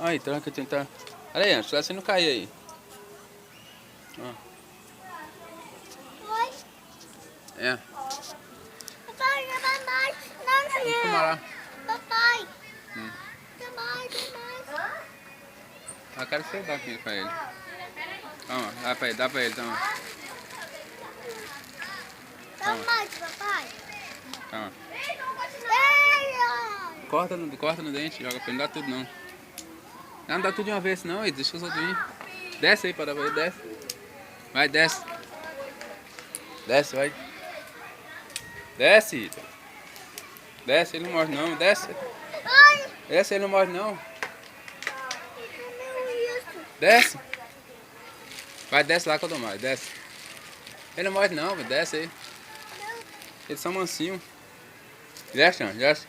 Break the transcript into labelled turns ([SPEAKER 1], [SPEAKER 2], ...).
[SPEAKER 1] Aí, tranca, tentar. Olha aí, Anjo, você não cair aí.
[SPEAKER 2] Oi.
[SPEAKER 1] É.
[SPEAKER 2] Papai, não vai mais. Não,
[SPEAKER 1] Vamos fumar lá.
[SPEAKER 2] papai. Não mais, não mais.
[SPEAKER 1] Eu quero que você dá aqui pra ele. Toma, dá pra ele, toma.
[SPEAKER 2] Não mais, papai.
[SPEAKER 1] Toma.
[SPEAKER 2] Ei,
[SPEAKER 1] Corta no dente, joga pra ele, não dá tudo não. Não dá tudo de uma vez não, aí, deixa os outros vir. Desce aí pra dar pra ele, desce. Vai, desce. Desce, vai. Desce, Ita. Desce, ele não morre não, desce.
[SPEAKER 2] ai.
[SPEAKER 1] Desce, ele não morre não.
[SPEAKER 2] Meu isso.
[SPEAKER 1] Desce. Vai, desce lá que eu dou mais, desce. Ele não morre não, desce aí. Eles são mansinhos. Desce, Anjo, desce.